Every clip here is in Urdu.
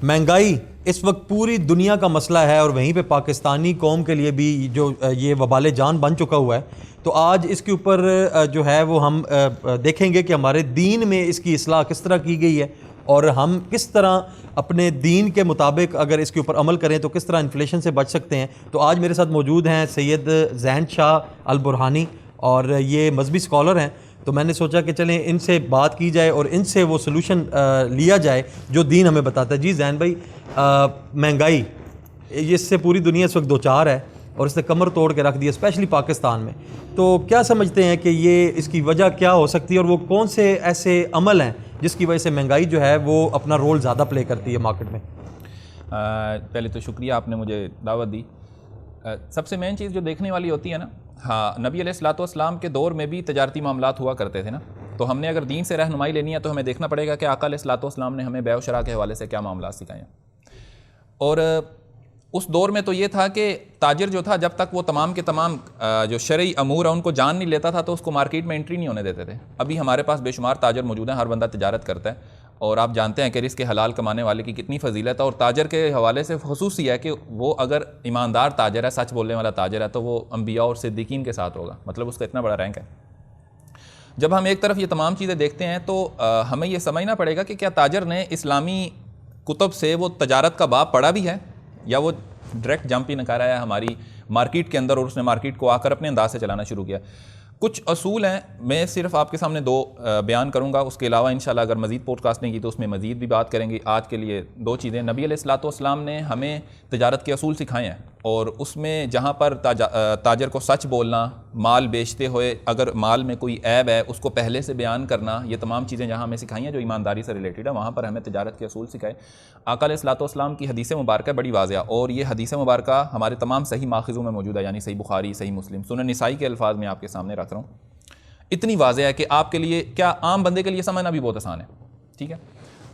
مہنگائی اس وقت پوری دنیا کا مسئلہ ہے اور وہیں پہ پاکستانی قوم کے لیے بھی جو یہ وبال جان بن چکا ہوا ہے. تو آج اس کے اوپر جو ہے وہ ہم دیکھیں گے کہ ہمارے دین میں اس کی اصلاح کس طرح کی گئی ہے اور ہم کس طرح اپنے دین کے مطابق اگر اس کے اوپر عمل کریں تو کس طرح انفلیشن سے بچ سکتے ہیں. تو آج میرے ساتھ موجود ہیں سید ذہن شاہ البرہانی اور یہ مذہبی اسکالر ہیں. تو میں نے سوچا کہ چلیں ان سے بات کی جائے اور ان سے وہ سلوشن لیا جائے جو دین ہمیں بتاتا ہے. جی ذہن بھائی، مہنگائی اس سے پوری دنیا اس وقت دوچار ہے اور اس نے کمر توڑ کے رکھ دی اسپیشلی پاکستان میں. تو کیا سمجھتے ہیں کہ یہ اس کی وجہ کیا ہو سکتی ہے اور وہ کون سے ایسے عمل ہیں جس کی وجہ سے مہنگائی جو ہے وہ اپنا رول زیادہ پلے کرتی ہے مارکیٹ میں؟ پہلے تو شکریہ آپ نے مجھے دعوت دی. سب سے مین چیز جو دیکھنے والی ہوتی ہے نا، ہاں نبی علیہ الصلوۃ والسلام کے دور میں بھی تجارتی معاملات ہوا کرتے تھے نا. تو ہم نے اگر دین سے رہنمائی لینی ہے تو ہمیں دیکھنا پڑے گا کہ آقا علیہ الصلوۃ والسلام نے ہمیں بیع و شراء کے حوالے سے کیا معاملات سکھائے ہیں. اور اس دور میں تو یہ تھا کہ تاجر جو تھا جب تک وہ تمام کے تمام جو شرعی امور ہیں ان کو جان نہیں لیتا تھا تو اس کو مارکیٹ میں انٹری نہیں ہونے دیتے تھے. ابھی ہمارے پاس بے شمار تاجر موجود ہیں، ہر بندہ تجارت کرتا ہے اور آپ جانتے ہیں کہ رزق حلال کمانے والے کی کتنی فضیلت ہے. اور تاجر کے حوالے سے خصوصی ہے کہ وہ اگر ایماندار تاجر ہے، سچ بولنے والا تاجر ہے، تو وہ انبیاء اور صدیقین کے ساتھ ہوگا، مطلب اس کا اتنا بڑا رینک ہے. جب ہم ایک طرف یہ تمام چیزیں دیکھتے ہیں تو ہمیں یہ سمجھنا پڑے گا کہ کیا تاجر نے اسلامی کتب سے وہ تجارت کا باب پڑھا بھی ہے یا وہ ڈائریکٹ جمپ ہی نکالا ہے ہماری مارکیٹ کے اندر اور اس نے مارکیٹ کو آ کر اپنے انداز سے چلانا شروع کیا. کچھ اصول ہیں، میں صرف آپ کے سامنے دو بیان کروں گا، اس کے علاوہ انشاءاللہ اگر مزید پوڈ کاسٹنگ کی تو اس میں مزید بھی بات کریں گے. آج کے لیے دو چیزیں. نبی علیہ الصلوۃ والسلام نے ہمیں تجارت کے اصول سکھائے ہیں اور اس میں جہاں پر تاجر کو سچ بولنا، مال بیچتے ہوئے اگر مال میں کوئی عیب ہے اس کو پہلے سے بیان کرنا، یہ تمام چیزیں جہاں ہمیں سکھائی ہیں جو ایمانداری سے ریلیٹڈ ہے، وہاں پر ہمیں تجارت کے اصول سکھائے. آقا علیہ الصلوۃ والسلام کی حدیث مبارکہ بڑی واضح اور یہ حدیث مبارکہ ہمارے تمام صحیح ماخذوں میں موجود ہے، یعنی صحیح بخاری، صحیح مسلم، سنن نسائی کے الفاظ میں آپ کے سامنے رکھ رہا ہوں. اتنی واضح ہے کہ آپ کے لیے کیا عام بندے کے لیے سمجھنا بھی بہت آسان ہے. ٹھیک ہے.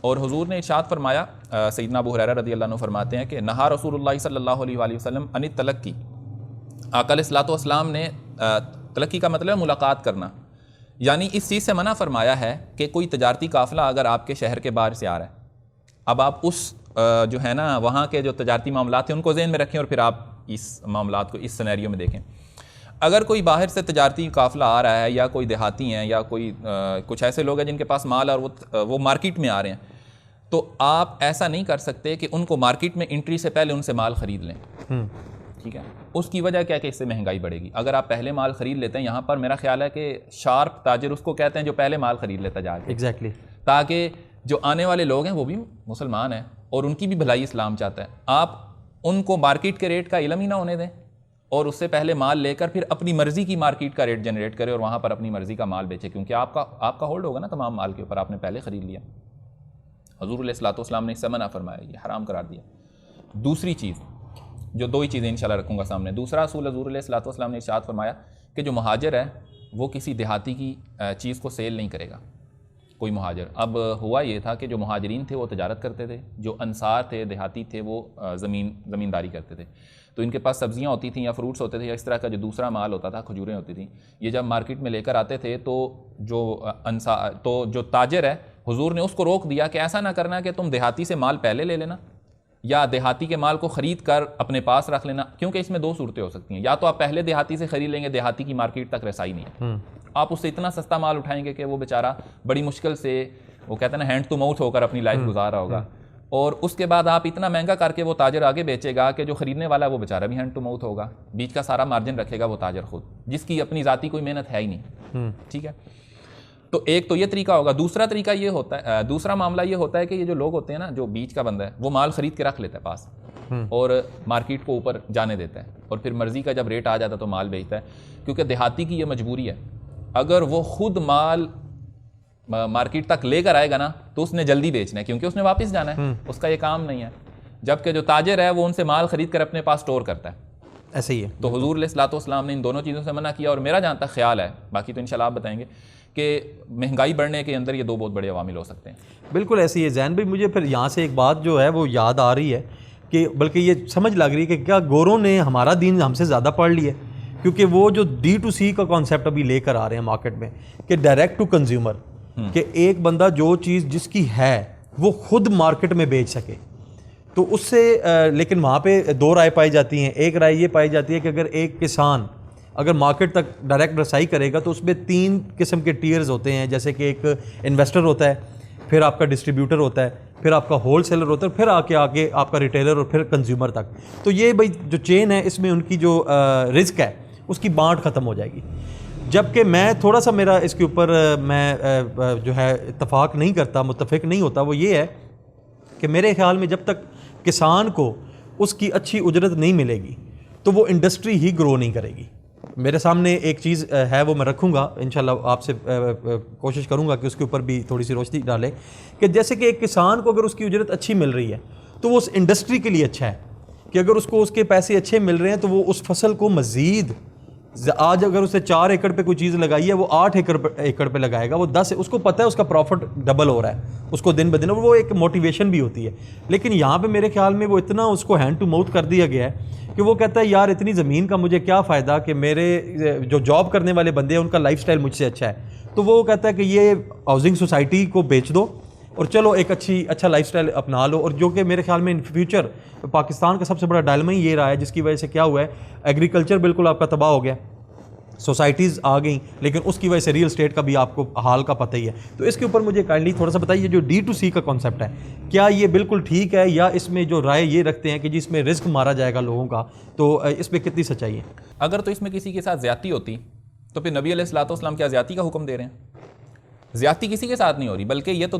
اور حضور نے ارشاد فرمایا، سیدنا ابو ہریرہ رضی اللہ عنہ فرماتے ہیں کہ نہا رسول اللہ صلی اللہ علیہ وآلہ وسلم عن التلقی. آقا علیہ الصلوۃ والسلام نے تلقی کا مطلب ہے ملاقات کرنا، یعنی اس چیز سے منع فرمایا ہے کہ کوئی تجارتی قافلہ اگر آپ کے شہر کے باہر سے آ رہا ہے، اب آپ اس جو ہے نا وہاں کے جو تجارتی معاملات ہیں ان کو ذہن میں رکھیں اور پھر آپ اس معاملات کو اس سینیریو میں دیکھیں. اگر کوئی باہر سے تجارتی قافلہ آ رہا ہے یا کوئی دیہاتی ہیں یا کوئی کچھ ایسے لوگ ہیں جن کے پاس مال اور وہ مارکیٹ میں آ رہے ہیں، تو آپ ایسا نہیں کر سکتے کہ ان کو مارکیٹ میں انٹری سے پہلے ان سے مال خرید لیں. ٹھیک ہے. اس کی وجہ کیا کہ اس سے مہنگائی بڑھے گی. اگر آپ پہلے مال خرید لیتے ہیں، یہاں پر میرا خیال ہے کہ شارپ تاجر اس کو کہتے ہیں جو پہلے مال خرید لیتا جا کے، ایگزیکٹلی، تاکہ جو آنے والے لوگ ہیں وہ بھی مسلمان ہیں اور ان کی بھی بھلائی اسلام چاہتا ہے. آپ ان کو مارکیٹ کے ریٹ کا علم ہی نہ ہونے دیں اور اس سے پہلے مال لے کر پھر اپنی مرضی کی مارکیٹ کا ریٹ جنریٹ کرے اور وہاں پر اپنی مرضی کا مال بیچے، کیونکہ آپ کا ہولڈ ہوگا نا تمام مال کے اوپر، آپ نے پہلے خرید لیا. حضور علیہ الصلوۃ والسلام نے اس سے منع فرمایا، یہ حرام قرار دیا. دوسری چیز، جو دو ہی چیزیں انشاءاللہ رکھوں گا سامنے. دوسرا اصول حضور علیہ الصلوۃ والسلام نے ارشاد فرمایا کہ جو مہاجر ہے وہ کسی دیہاتی کی چیز کو سیل نہیں کرے گا. کوئی مہاجر، اب ہوا یہ تھا کہ جو مہاجرین تھے وہ تجارت کرتے تھے، جو انصار تھے دیہاتی تھے وہ زمینداری کرتے تھے. تو ان کے پاس سبزیاں ہوتی تھیں یا فروٹس ہوتے تھے یا اس طرح کا جو دوسرا مال ہوتا تھا، کھجوریں ہوتی تھیں، یہ جب مارکیٹ میں لے کر آتے تھے تو جو تاجر ہے حضور نے اس کو روک دیا کہ ایسا نہ کرنا کہ تم دیہاتی سے مال پہلے لے لینا یا دیہاتی کے مال کو خرید کر اپنے پاس رکھ لینا، کیونکہ اس میں دو صورتیں ہو سکتی ہیں. یا تو آپ پہلے دیہاتی سے خرید لیں گے، دیہاتی کی مارکیٹ تک رسائی نہیں ہے، آپ اس سے اتنا سستا مال اٹھائیں گے کہ وہ بیچارہ بڑی مشکل سے، وہ کہتے ہیں نا ہینڈ ٹو ماؤتھ ہو کر اپنی لائف گزار رہا ہوگا، اور اس کے بعد آپ اتنا مہنگا کر کے وہ تاجر آگے بیچے گا کہ جو خریدنے والا ہے وہ بیچارہ بھی ہینڈ ٹو ماؤتھ ہوگا. بیچ کا سارا مارجن رکھے گا وہ تاجر خود، جس کی اپنی ذاتی کوئی محنت ہے ہی نہیں. ٹھیک ہے. تو ایک تو یہ طریقہ ہوگا. دوسرا طریقہ یہ ہوتا ہے، دوسرا معاملہ یہ ہوتا ہے کہ یہ جو لوگ ہوتے ہیں نا، جو بیچ کا بندہ ہے وہ مال خرید کے رکھ لیتا ہے پاس اور مارکیٹ کو اوپر جانے دیتا ہے اور پھر مرضی کا جب ریٹ آ جاتا ہے تو مال بیچتا ہے. کیونکہ دیہاتی کی یہ مجبوری ہے، اگر وہ خود مال مارکیٹ تک لے کر آئے گا نا تو اس نے جلدی بیچنا ہے کیونکہ اس نے واپس جانا ہے، اس کا یہ کام نہیں ہے. جبکہ جو تاجر ہے وہ ان سے مال خرید کر اپنے پاس سٹور کرتا ہے. ایسے ہی ہے. تو حضور علیہ الصلوۃ والسلام نے ان دونوں چیزوں سے منع کیا. اور میرا جہاں تک خیال ہے، باقی تو انشاءاللہ آپ بتائیں گے، کہ مہنگائی بڑھنے کے اندر یہ دو بہت بڑے عوامل ہو سکتے ہیں. بالکل ایسے ہی ہے. ذہن بھائی مجھے پھر یہاں سے ایک بات جو ہے وہ یاد آ رہی ہے کہ بلکہ یہ سمجھ لگ رہی ہے کہ کیا گوروں نے ہمارا دین ہم سے زیادہ پڑھ لیا ہے، کیونکہ وہ جو D2C کا کانسیپٹ ابھی لے کر آ رہے ہیں مارکیٹ میں کہ ڈائریکٹ ٹو کنزیومر، کہ ایک بندہ جو چیز جس کی ہے وہ خود مارکیٹ میں بیچ سکے. تو اس سے لیکن وہاں پہ دو رائے پائی جاتی ہیں. ایک رائے یہ پائی جاتی ہے کہ اگر ایک کسان اگر مارکیٹ تک ڈائریکٹ رسائی کرے گا تو اس میں 3 قسم کے ٹیئرز ہوتے ہیں, جیسے کہ ایک انویسٹر ہوتا ہے, پھر آپ کا ڈسٹریبیوٹر ہوتا ہے, پھر آپ کا ہول سیلر ہوتا ہے, پھر آگے آپ کا ریٹیلر اور پھر کنزیومر تک. تو یہ بھائی جو چین ہے اس میں ان کی جو رزق ہے اس کی بانٹ ختم ہو جائے گی. جبکہ میں تھوڑا سا میرا اس کے اوپر میں جو ہے اتفاق نہیں کرتا, متفق نہیں ہوتا, وہ یہ ہے کہ میرے خیال میں جب تک کسان کو اس کی اچھی اجرت نہیں ملے گی تو وہ انڈسٹری ہی گرو نہیں کرے گی. میرے سامنے ایک چیز ہے وہ میں رکھوں گا انشاءاللہ, آپ سے کوشش کروں گا کہ اس کے اوپر بھی تھوڑی سی روشنی ڈالے, کہ جیسے کہ ایک کسان کو اگر اس کی اجرت اچھی مل رہی ہے تو وہ اس انڈسٹری کے لیے اچھا ہے کہ اگر اس کو اس کے پیسے اچھے مل رہے ہیں تو وہ اس فصل کو مزید, آج اگر اسے 4 ایکڑ پہ کوئی چیز لگائی ہے وہ 8 ایکڑ پہ لگائے گا, وہ 10, اس کو پتہ ہے اس کا پروفٹ ڈبل ہو رہا ہے اس کو دن بدن, اور وہ ایک موٹیویشن بھی ہوتی ہے. لیکن یہاں پہ میرے خیال میں وہ اتنا اس کو ہینڈ ٹو ماؤتھ کر دیا گیا ہے کہ وہ کہتا ہے یار اتنی زمین کا مجھے کیا فائدہ کہ میرے جو جاب کرنے والے بندے ہیں ان کا لائف سٹائل مجھ سے اچھا ہے. تو وہ کہتا ہے کہ یہ ہاؤسنگ سوسائٹی کو بیچ دو اور چلو ایک اچھا لائف سٹائل اپنا لو. اور جو کہ میرے خیال میں ان فیوچر پاکستان کا سب سے بڑا ڈائلما ہی یہ رہا ہے, جس کی وجہ سے کیا ہوا ہے, ایگریکلچر بالکل آپ کا تباہ ہو گیا, سوسائٹیز آ گئیں, لیکن اس کی وجہ سے ریئل اسٹیٹ کا بھی آپ کو حال کا پتہ ہی ہے. تو اس کے اوپر مجھے کائنڈلی تھوڑا سا بتائیے, جو D2C کا کانسیپٹ ہے کیا یہ بالکل ٹھیک ہے, یا اس میں جو رائے یہ رکھتے ہیں کہ جس میں رزق مارا جائے گا لوگوں کا, تو اس میں کتنی سچائی ہے؟ اگر تو اس میں کسی کے ساتھ زیادتی ہوتی تو پھر نبی علیہ الصلوۃ والسلام کیا زیادتی کا حکم دے رہے ہیں؟ زیادتی کسی کے ساتھ نہیں ہو رہی, بلکہ یہ تو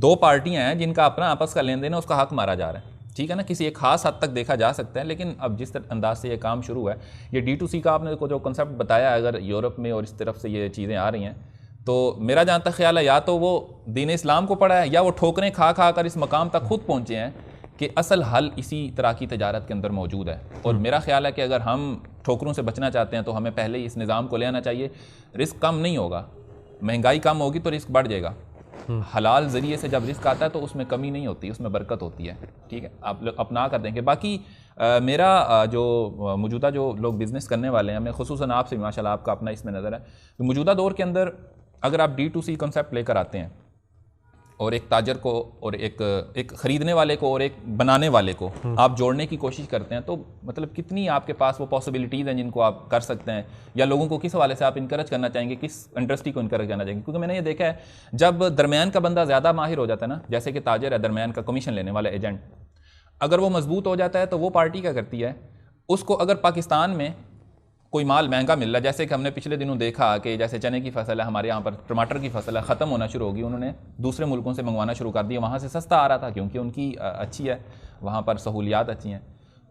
2 پارٹیاں ہیں جن کا اپنا آپس کا لین دین ہے, اس کا حق مارا جا رہا ہے. ٹھیک ہے نا, کسی ایک خاص حد تک دیکھا جا سکتا ہے, لیکن اب جس انداز سے یہ کام شروع ہے, یہ D2C کا آپ نے جو کنسیپٹ بتایا, اگر یورپ میں اور اس طرف سے یہ چیزیں آ رہی ہیں, تو میرا جہاں تک خیال ہے یا تو وہ دین اسلام کو پڑھا ہے, یا وہ ٹھوکریں کھا کر اس مقام تک خود پہنچے ہیں کہ اصل حل اسی طرح کی تجارت کے اندر موجود ہے. اور میرا خیال ہے کہ اگر ہم ٹھوکروں سے بچنا چاہتے ہیں تو ہمیں پہلے ہی اس نظام کو لے آنا چاہیے. رزق کم نہیں ہوگا, مہنگائی کم ہوگی تو رزق بڑھ جائے گا. حلال ذریعے سے جب رزق آتا ہے تو اس میں کمی نہیں ہوتی, اس میں برکت ہوتی ہے. ٹھیک ہے, آپ لوگ اپنا کر دیں گے. باقی میرا جو موجودہ جو لوگ بزنس کرنے والے ہیں, میں خصوصاً آپ سے ماشاء اللہ آپ کا اپنا اس میں نظر ہے, تو موجودہ دور کے اندر اگر آپ D2C کنسیپٹ لے کر آتے ہیں اور ایک تاجر کو اور ایک خریدنے والے کو اور ایک بنانے والے کو آپ جوڑنے کی کوشش کرتے ہیں, تو مطلب کتنی آپ کے پاس وہ پاسبلٹیز ہیں جن کو آپ کر سکتے ہیں, یا لوگوں کو کس حوالے سے آپ انکریج کرنا چاہیں گے, کس انڈسٹری کو انکریج کرنا چاہیں گے. کیونکہ میں نے یہ دیکھا ہے جب درمیان کا بندہ زیادہ ماہر ہو جاتا ہے نا, جیسے کہ تاجر ہے, درمیان کا کمیشن لینے والا ایجنٹ, اگر وہ مضبوط ہو جاتا ہے تو وہ پارٹی کیا کرتی ہے, اس کو اگر پاکستان میں کوئی مال مہنگا مل رہا ہے, جیسے کہ ہم نے پچھلے دنوں دیکھا کہ جیسے چنے کی فصل ہے, ہمارے یہاں پر ٹماٹر کی فصل ہے, ختم ہونا شروع ہوگی, انہوں نے دوسرے ملکوں سے منگوانا شروع کر دیا, وہاں سے سستا آ رہا تھا کیونکہ ان کی اچھی ہے, وہاں پر سہولیات اچھی ہیں.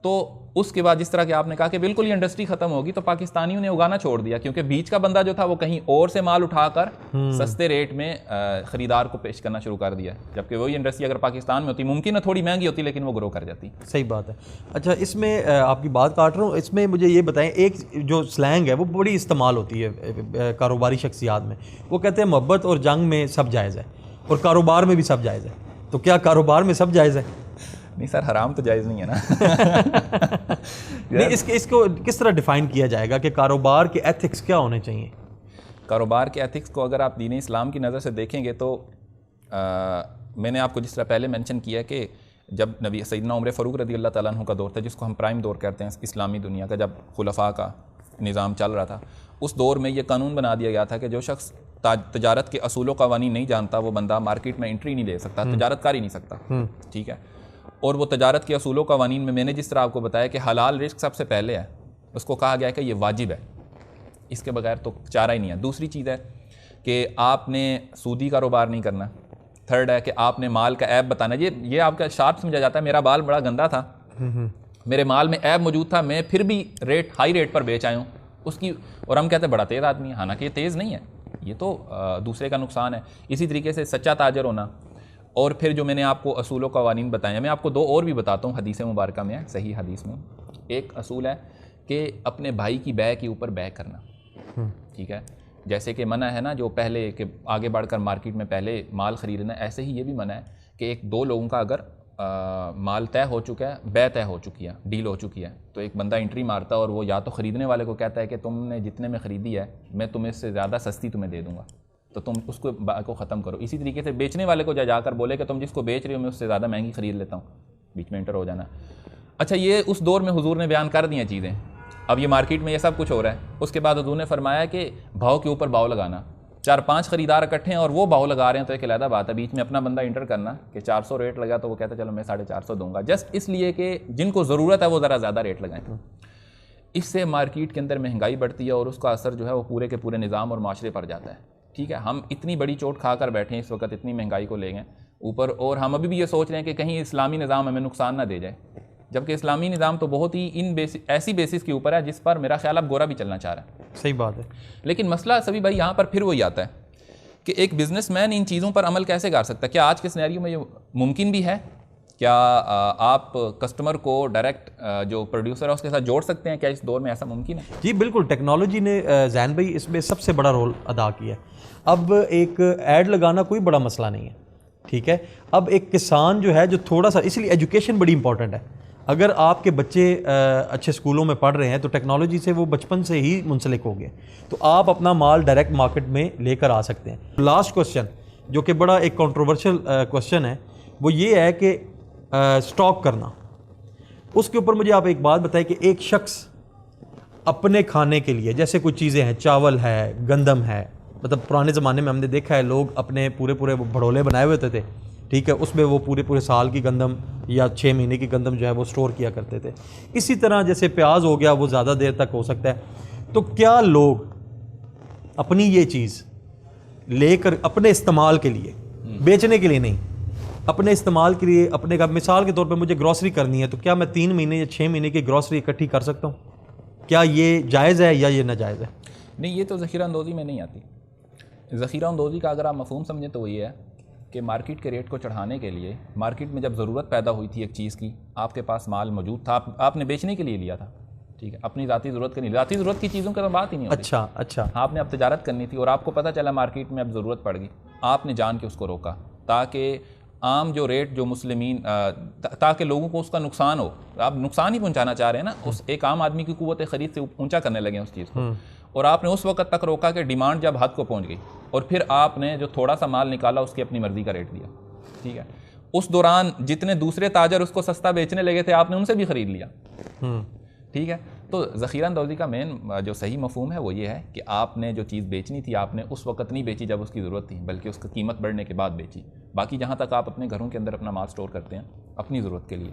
تو اس کے بعد جس طرح کہ آپ نے کہا کہ بالکل یہ انڈسٹری ختم ہوگی, تو پاکستانیوں نے اگانا چھوڑ دیا, کیونکہ بیچ کا بندہ جو تھا وہ کہیں اور سے مال اٹھا کر سستے ریٹ میں خریدار کو پیش کرنا شروع کر دیا, جبکہ وہی انڈسٹری اگر پاکستان میں ہوتی ممکن ہے تھوڑی مہنگی ہوتی, لیکن وہ گرو کر جاتی. صحیح بات ہے. اچھا, اس میں آپ کی بات کاٹ رہا ہوں, اس میں مجھے یہ بتائیں, ایک جو سلینگ ہے وہ بڑی استعمال ہوتی ہے کاروباری شخصیات میں, وہ کہتے ہیں محبت اور جنگ میں سب جائز ہے اور کاروبار میں بھی سب جائز ہے. تو کیا کاروبار میں سب جائز ہے؟ نہیں سر, حرام تو جائز نہیں ہے نا. نہیں, اس کو کس طرح ڈیفائن کیا جائے گا کہ کاروبار کے ایتھکس کیا ہونے چاہیے؟ کاروبار کے ایتھکس کو اگر آپ دین اسلام کی نظر سے دیکھیں گے تو میں نے آپ کو جس طرح پہلے مینشن کیا کہ جب نبی سیدنا عمر فاروق رضی اللہ تعالیٰ عنہ کا دور تھا, جس کو ہم پرائم دور کہتے ہیں اسلامی دنیا کا, جب خلفاء کا نظام چل رہا تھا, اس دور میں یہ قانون بنا دیا گیا تھا کہ جو شخص تجارت کے اصول و قوانین نہیں جانتا وہ بندہ مارکیٹ میں انٹری نہیں لے سکتا, تجارت کر ہی نہیں سکتا. ٹھیک ہے, اور وہ تجارت کے اصول و قوانین میں نے جس طرح آپ کو بتایا کہ حلال رزق سب سے پہلے ہے, اس کو کہا گیا کہ یہ واجب ہے, اس کے بغیر تو چارہ ہی نہیں ہے. دوسری چیز ہے کہ آپ نے سودی کاروبار نہیں کرنا. تھرڈ ہے کہ آپ نے مال کا عیب بتانا, یہ آپ کا شارپ سمجھا جاتا ہے. میرا بال بڑا گندا تھا, میرے مال میں عیب موجود تھا, میں پھر بھی ہائی ریٹ پر بیچ آیا ہوں اس کی, اور ہم کہتے ہیں بڑا تیز آدمی ہے, حالانکہ یہ تیز نہیں ہے, یہ تو دوسرے کا نقصان ہے. اسی طریقے سے سچا تاجر ہونا. اور پھر جو میں نے آپ کو اصول و قوانین بتائے ہیں, میں آپ کو 2 اور بھی بتاتا ہوں, حدیث مبارکہ میں ہے, صحیح حدیث میں. ایک اصول ہے کہ اپنے بھائی کی بیع کے اوپر بیع کرنا. ٹھیک ہے, جیسے کہ منع ہے نا جو پہلے کہ آگے بڑھ کر مارکیٹ میں پہلے مال خریدنا, ایسے ہی یہ بھی منع ہے کہ 2 لوگوں کا اگر مال طے ہو چکا ہے, بیع طے ہو چکی ہے, ڈیل ہو چکی ہے, تو ایک بندہ انٹری مارتا ہے اور وہ یا تو خریدنے والے کو کہتا ہے کہ تم نے جتنے میں خریدی ہے میں تمہیں اس سے زیادہ سستی تمہیں دے دوں گا, تو تم اس کو ختم کرو. اسی طریقے سے بیچنے والے کو جا کر بولے کہ تم جس کو بیچ رہے ہو میں اس سے زیادہ مہنگی خرید لیتا ہوں, بیچ میں انٹر ہو جانا. اچھا یہ اس دور میں حضور نے بیان کر دی ہیں چیزیں, اب یہ مارکیٹ میں یہ سب کچھ ہو رہا ہے. اس کے بعد حضور نے فرمایا کہ بھاؤ کے اوپر بھاؤ لگانا, 4-5 خریدار اکٹھے ہیں اور وہ بھاؤ لگا رہے ہیں تو ایک علیحدہ بات ہے, بیچ میں اپنا بندہ انٹر کرنا کہ 400 ریٹ لگا تو وہ کہتا ہے چلو میں 450 دوں گا, جسٹ اس لیے کہ جن کو ضرورت ہے وہ ذرا زیادہ ریٹ لگائیں. اس سے مارکیٹ کے اندر مہنگائی بڑھتی ہے اور اس کا اثر جو ہے وہ پورے کے پورے نظام اور معاشرے پر جاتا ہے. ٹھیک ہے, ہم اتنی بڑی چوٹ کھا کر بیٹھے ہیں اس وقت, اتنی مہنگائی کو لے گئے اوپر, اور ہم ابھی بھی یہ سوچ رہے ہیں کہ کہیں اسلامی نظام ہمیں نقصان نہ دے جائے, جبکہ اسلامی نظام تو بہت ہی ایسی بیسس کے اوپر ہے جس پر میرا خیال اب گورا بھی چلنا چاہ رہا ہے. صحیح بات ہے. لیکن مسئلہ سبھی بھائی یہاں پر پھر وہی آتا ہے کہ ایک بزنس مین ان چیزوں پر عمل کیسے کر سکتا ہے؟ کیا آج کے سینیریو میں یہ ممکن بھی ہے؟ کیا آپ کسٹمر کو ڈائریکٹ جو پروڈیوسر ہے اس کے ساتھ جوڑ سکتے ہیں؟ کیا اس دور میں ایسا ممکن ہے؟ جی بالکل, ٹیکنالوجی نے زین بھائی اس میں سب سے بڑا رول ادا کیا ہے. اب ایک ایڈ لگانا کوئی بڑا مسئلہ نہیں ہے, ٹھیک ہے. اب ایک کسان جو ہے جو تھوڑا سا, اس لیے ایجوکیشن بڑی امپورٹنٹ ہے. اگر آپ کے بچے اچھے اسکولوں میں پڑھ رہے ہیں تو ٹیکنالوجی سے وہ بچپن سے ہی منسلک ہو گئے, تو آپ اپنا مال ڈائریکٹ مارکیٹ میں لے کر آ سکتے ہیں. لاسٹ کوشچن جو کہ بڑا ایک کنٹروورشل کوشچن ہے وہ یہ ہے کہ اسٹاک کرنا. اس کے اوپر مجھے آپ ایک بات بتائیں کہ ایک شخص اپنے کھانے کے لیے, جیسے کچھ چیزیں ہیں, چاول ہے, گندم ہے, مطلب پرانے زمانے میں ہم نے دیکھا ہے لوگ اپنے پورے بھڑولے بنائے ہوئے ہوتے تھے, ٹھیک ہے, اس میں وہ پورے سال کی گندم یا 6 مہینے کی گندم جو ہے وہ سٹور کیا کرتے تھے. اسی طرح جیسے پیاز ہو گیا وہ زیادہ دیر تک ہو سکتا ہے. تو کیا لوگ اپنی یہ چیز لے کر اپنے استعمال کے لیے, بیچنے کے لیے نہیں, اپنے استعمال کے لیے, اپنے کا مثال کے طور پہ مجھے گروسری کرنی ہے تو کیا میں 3 مہینے یا 6 مہینے کی گروسری اکٹھی کر سکتا ہوں؟ کیا یہ جائز ہے یا یہ ناجائز ہے؟ نہیں, یہ تو ذخیرہ اندوزی میں نہیں آتی. ذخیرہ اندوزی کا اگر آپ مفہوم سمجھیں تو وہ یہ ہے کہ مارکیٹ کے ریٹ کو چڑھانے کے لیے, مارکیٹ میں جب ضرورت پیدا ہوئی تھی ایک چیز کی, آپ کے پاس مال موجود تھا, آپ نے بیچنے کے لیے لیا تھا, ٹھیک ہے, اپنی ذاتی ضرورت کے لیے. ذاتی ضرورت کی چیزوں کا تو بات ہی نہیں ہوتی. اچھا, آپ نے اب تجارت کرنی تھی اور آپ کو پتہ چلا مارکیٹ میں اب ضرورت پڑ گئی, آپ نے جان کے اس کو روکا تاکہ عام جو ریٹ جو مسلمین, تاکہ لوگوں کو اس کا نقصان ہو. آپ نقصان ہی پہنچانا چاہ رہے ہیں نا, اس ایک عام آدمی کی قوت خرید سے اونچا کرنے لگے اس چیز کو, اور آپ نے اس وقت تک روکا کہ ڈیمانڈ جب حد کو پہنچ گئی, اور پھر آپ نے جو تھوڑا سا مال نکالا اس کی اپنی مرضی کا ریٹ دیا. ٹھیک ہے, اس دوران جتنے دوسرے تاجر اس کو سستا بیچنے لگے تھے آپ نے ان سے بھی خرید لیا. ٹھیک ہے, تو ذخیرہ اندوزی کا مین جو صحیح مفہوم ہے وہ یہ ہے کہ آپ نے جو چیز بیچنی تھی آپ نے اس وقت نہیں بیچی جب اس کی ضرورت تھی, بلکہ اس کی قیمت بڑھنے کے بعد بیچی. باقی جہاں تک آپ اپنے گھروں کے اندر اپنا مال سٹور کرتے ہیں اپنی ضرورت کے لیے,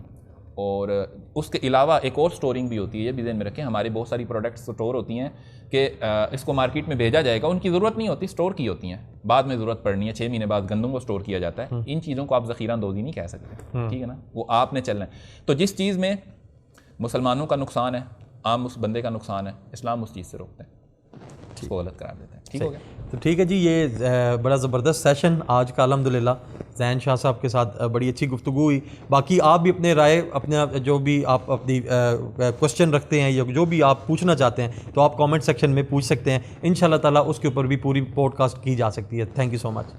اور اس کے علاوہ ایک اور سٹورنگ بھی ہوتی ہے, یہ بھی ذہن میں رکھیں. ہماری بہت ساری پروڈکٹس سٹور ہوتی ہیں کہ اس کو مارکیٹ میں بھیجا جائے گا, ان کی ضرورت نہیں ہوتی, سٹور کی ہوتی ہیں, بعد میں ضرورت پڑنی ہے, 6 مہینے بعد گندم کو سٹور کیا جاتا ہے. ان چیزوں کو آپ ذخیرہ اندوزی نہیں کہہ سکتے, ٹھیک ہے نا, وہ آپ نے چلنا ہے. تو جس چیز میں مسلمانوں کا نقصان ہے, عام اس بندے کا نقصان ہے, اسلام اس چیز سے روکتے ہیں, اس کو غلط قرار دیتے ہیں. ٹھیک ہو گیا؟ تو ٹھیک ہے جی, یہ بڑا زبردست سیشن آج کا الحمدللہ زین شاہ صاحب کے ساتھ بڑی اچھی گفتگو ہوئی. باقی آپ بھی اپنے رائے, اپنا جو بھی آپ اپنی کوشچن رکھتے ہیں یا جو بھی آپ پوچھنا چاہتے ہیں تو آپ کامنٹ سیکشن میں پوچھ سکتے ہیں. انشاءاللہ تعالیٰ اس کے اوپر بھی پوری پوڈ کاسٹ کی جا سکتی ہے. Thank you so much.